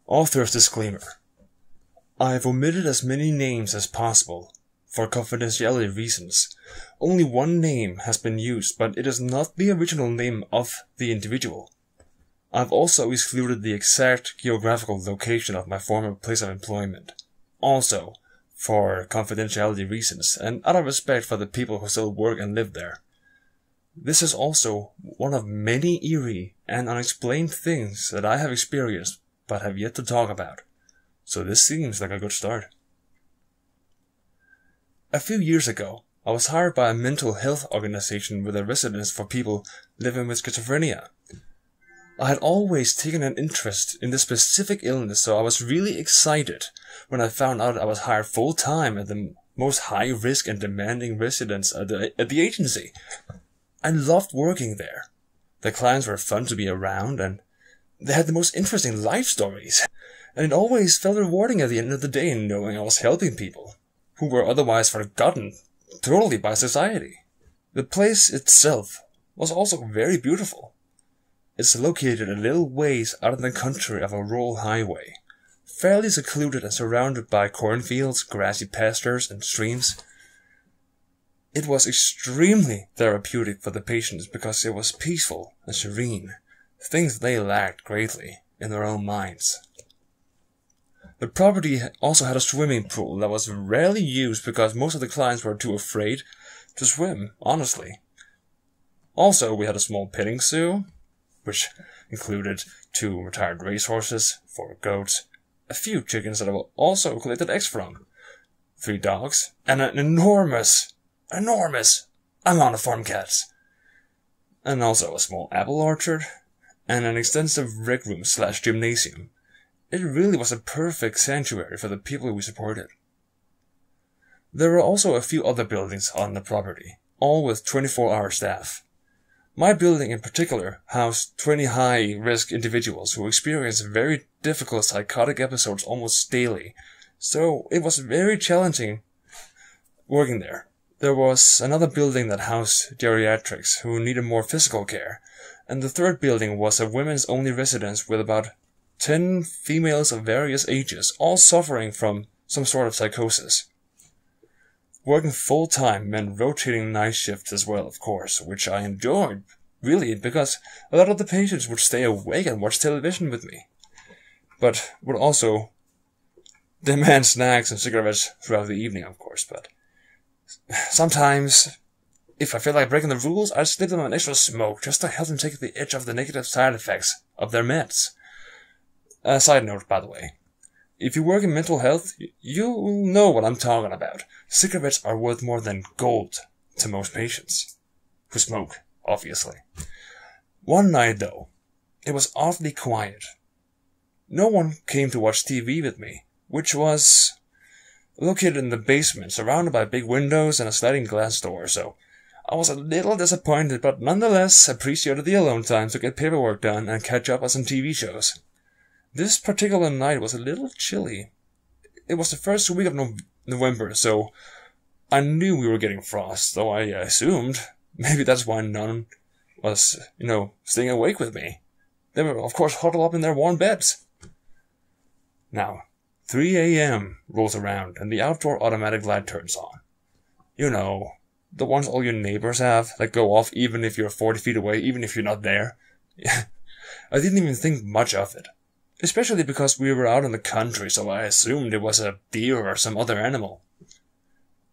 Author's disclaimer. I have omitted as many names as possible for confidentiality reasons. Only one name has been used, but it is not the original name of the individual. I've also excluded the exact geographical location of my former place of employment. Also, for confidentiality reasons, and out of respect for the people who still work and live there. This is also one of many eerie and unexplained things that I have experienced but have yet to talk about, so this seems like a good start. A few years ago, I was hired by a mental health organization with a residence for people living with schizophrenia. I had always taken an interest in this specific illness, so I was really excited when I found out I was hired full-time at the most high-risk and demanding residence at the agency. I loved working there. The clients were fun to be around, and they had the most interesting life stories, and it always felt rewarding at the end of the day knowing I was helping people who were otherwise forgotten totally by society. The place itself was also very beautiful. It's located a little ways out in the country of a rural highway, fairly secluded and surrounded by cornfields, grassy pastures, and streams. It was extremely therapeutic for the patients because it was peaceful and serene, things they lacked greatly in their own minds. The property also had a swimming pool that was rarely used because most of the clients were too afraid to swim, honestly. Also, we had a small petting zoo, which included 2 retired racehorses, 4 goats, a few chickens that I also collected eggs from, 3 dogs, and an enormous amount of farm cats. And also a small apple orchard, and an extensive rec room / gymnasium. It really was a perfect sanctuary for the people we supported. There were also a few other buildings on the property, all with 24-hour staff. My building in particular housed 20 high-risk individuals who experienced very difficult psychotic episodes almost daily, so it was very challenging working there. There was another building that housed geriatrics who needed more physical care, and the third building was a women's only residence with about 10 females of various ages, all suffering from some sort of psychosis. Working full-time meant rotating night shifts as well, of course, which I enjoyed, really, because a lot of the patients would stay awake and watch television with me, but would also demand snacks and cigarettes throughout the evening, of course. But sometimes, if I feel like breaking the rules, I'd slip them an extra smoke just to help them take the edge off the negative side effects of their meds. A side note, by the way. If you work in mental health, you'll know what I'm talking about. Cigarettes are worth more than gold to most patients. Who smoke, obviously. One night, though, it was awfully quiet. No one came to watch TV with me, which was located in the basement, surrounded by big windows and a sliding glass door, so I was a little disappointed, but nonetheless appreciated the alone time to get paperwork done and catch up on some TV shows. This particular night was a little chilly. It was the first week of November, so I knew we were getting frost, though I assumed maybe that's why none was, staying awake with me. They were, of course, huddled up in their warm beds. Now, 3 a.m. rolls around, and the outdoor automatic light turns on. The ones all your neighbors have, that go off even if you're 40 feet away, even if you're not there. I didn't even think much of it. Especially because we were out in the country, so I assumed it was a deer or some other animal.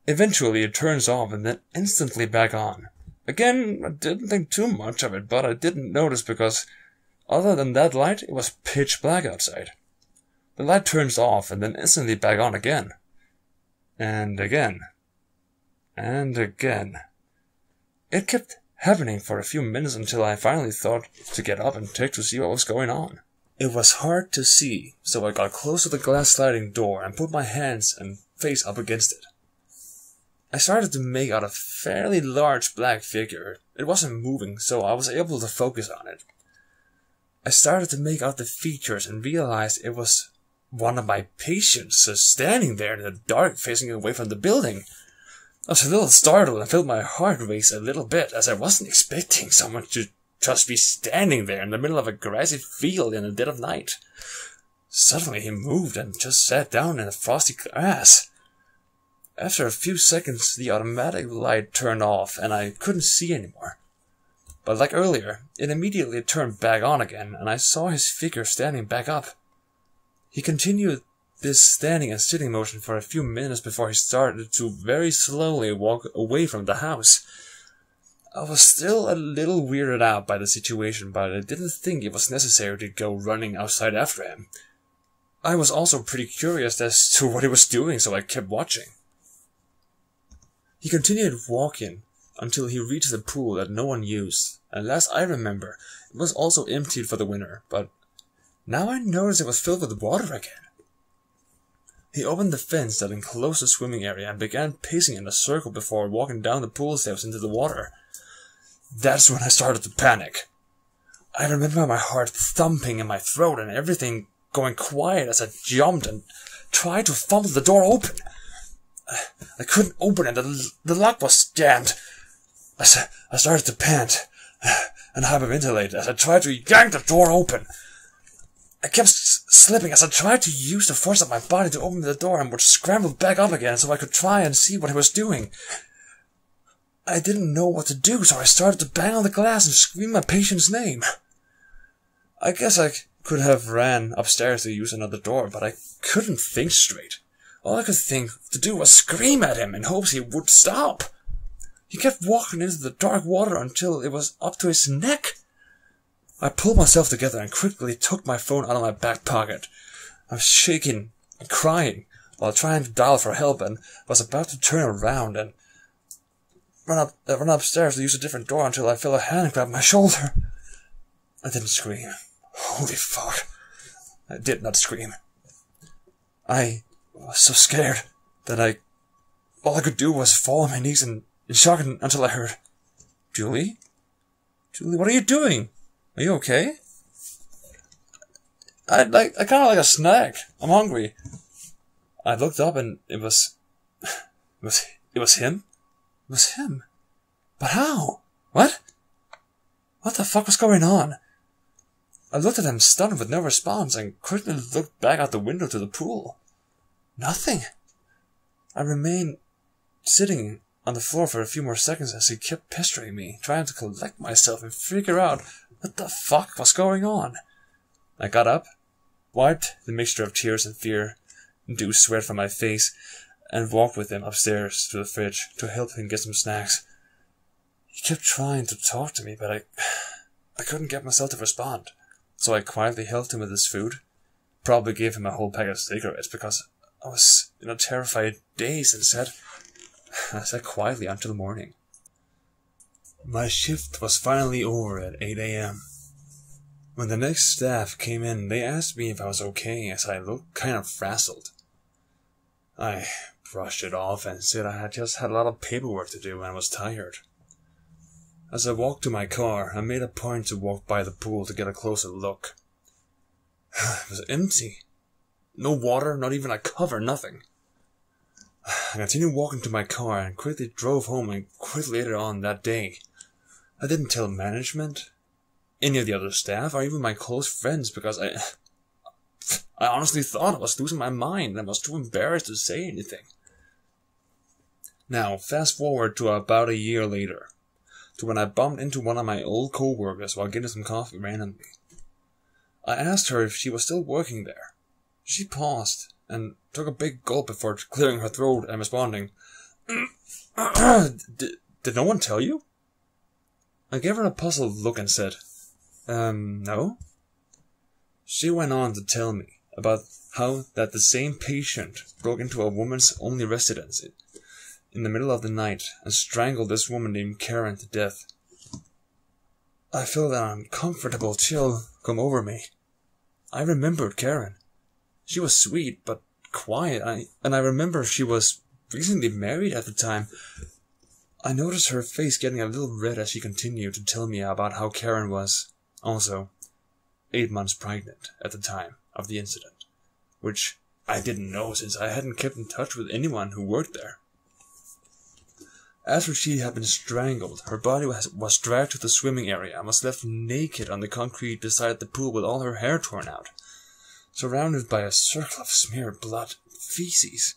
Eventually it turns off and then instantly back on. Again, I didn't think too much of it, but I didn't notice because other than that light, it was pitch black outside. The light turns off and then instantly back on again. And again. And again. It kept happening for a few minutes until I finally thought to get up and check to see what was going on. It was hard to see, so I got close to the glass sliding door and put my hands and face up against it. I started to make out a fairly large black figure. It wasn't moving, so I was able to focus on it. I started to make out the features and realized it was one of my patients standing there in the dark facing away from the building. I was a little startled and felt my heart race a little bit as I wasn't expecting someone to just be standing there in the middle of a grassy field in the dead of night. Suddenly he moved and just sat down in the frosty grass. After a few seconds, the automatic light turned off and I couldn't see anymore. But like earlier, it immediately turned back on again and I saw his figure standing back up. He continued this standing and sitting motion for a few minutes before he started to very slowly walk away from the house. I was still a little weirded out by the situation, but I didn't think it was necessary to go running outside after him. I was also pretty curious as to what he was doing, so I kept watching. He continued walking until he reached the pool that no one used, and last I remember, it was also emptied for the winter, but now I noticed it was filled with water again. He opened the fence that enclosed the swimming area and began pacing in a circle before walking down the pool steps into the water. That's when I started to panic. I remember my heart thumping in my throat and everything going quiet as I jumped and tried to fumble the door open. I couldn't open it, the lock was jammed. I started to pant and hyperventilate as I tried to yank the door open. I kept slipping as I tried to use the force of my body to open the door and would scramble back up again so I could try and see what he was doing. I didn't know what to do, so I started to bang on the glass and scream my patient's name. I guess I could have ran upstairs to use another door, but I couldn't think straight. All I could think to do was scream at him in hopes he would stop. He kept walking into the dark water until it was up to his neck. I pulled myself together and quickly took my phone out of my back pocket. I was shaking and crying while trying to dial for help and was about to turn around and run upstairs to use a different door until I felt a hand grab my shoulder. I didn't scream. Holy fuck. I did not scream. I was so scared that all I could do was fall on my knees in shock until I heard, Julie? Julie, what are you doing? Are you okay? I kinda like a snack. I'm hungry. I looked up and it was him? It was him. But how? What? What the fuck was going on? I looked at him stunned with no response and quickly looked back out the window to the pool. Nothing. I remained sitting on the floor for a few more seconds as he kept pestering me, trying to collect myself and figure out what the fuck was going on. I got up, wiped the mixture of tears and fear-induced sweat from my face, and walked with him upstairs to the fridge to help him get some snacks. He kept trying to talk to me, but I couldn't get myself to respond. So I quietly helped him with his food. Probably gave him a whole pack of cigarettes because I was in a terrified daze and sat quietly until morning. My shift was finally over at 8 a.m. When the next staff came in, they asked me if I was okay as I looked kind of frazzled. I brushed it off and said I had just had a lot of paperwork to do and was tired. As I walked to my car, I made a point to walk by the pool to get a closer look. It was empty. No water, not even a cover, nothing. I continued walking to my car and quickly drove home and quit later on that day. I didn't tell management, any of the other staff, or even my close friends because I honestly thought I was losing my mind and was too embarrassed to say anything. Now, fast forward to about a year later, to when I bumped into one of my old co-workers while getting some coffee randomly. I asked her if she was still working there. She paused and took a big gulp before clearing her throat and responding, Did no one tell you? I gave her a puzzled look and said, no. She went on to tell me about how that the same patient broke into a woman's only residence in the middle of the night and strangled this woman named Karen to death. I felt an uncomfortable chill come over me. I remembered Karen. She was sweet, but quiet, and I remember she was recently married at the time. I noticed her face getting a little red as she continued to tell me about how Karen was, also, 8 months pregnant at the time of the incident, which I didn't know since I hadn't kept in touch with anyone who worked there. After she had been strangled, her body was dragged to the swimming area and was left naked on the concrete beside the pool with all her hair torn out. surrounded by a circle of smeared blood and feces.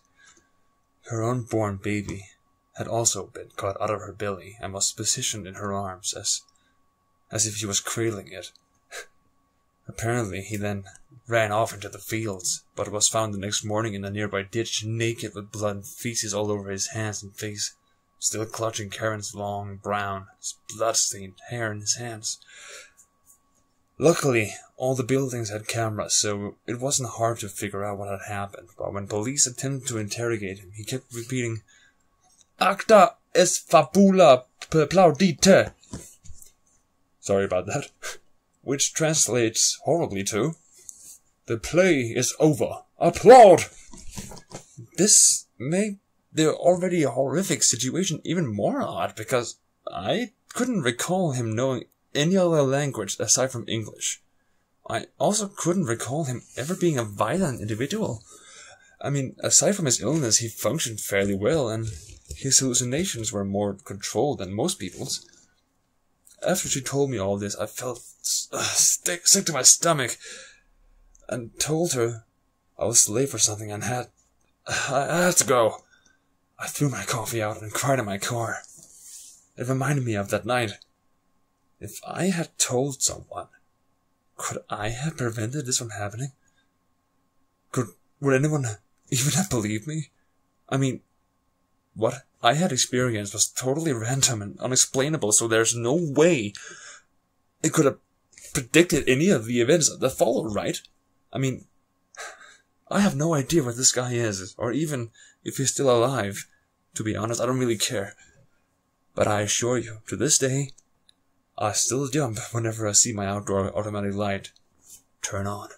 Her unborn baby had also been cut out of her belly and was positioned in her arms as if she was cradling it. Apparently he then ran off into the fields, but was found the next morning in a nearby ditch, naked with blood and feces all over his hands and face, still clutching Karen's long, brown, blood-stained hair in his hands. Luckily, all the buildings had cameras, so it wasn't hard to figure out what had happened, but when police attempted to interrogate him, he kept repeating, "Acta es fabula plaudite." Sorry about that. Which translates horribly to, "The play is over. Applaud!" This made the already horrific situation even more odd, because I couldn't recall him knowing any other language aside from English. I also couldn't recall him ever being a violent individual. I mean, aside from his illness, he functioned fairly well, and his hallucinations were more controlled than most people's. After she told me all this, I felt sick to my stomach, and told her I was late for something and I had to go. I threw my coffee out and cried in my car. It reminded me of that night. If I had told someone, could I have prevented this from happening? Would anyone even have believed me? I mean, what I had experienced was totally random and unexplainable, so there's no way it could have predicted any of the events that followed, right? I mean, I have no idea where this guy is, or even if he's still alive. To be honest, I don't really care. But I assure you, to this day, I still jump whenever I see my outdoor automatic light turn on.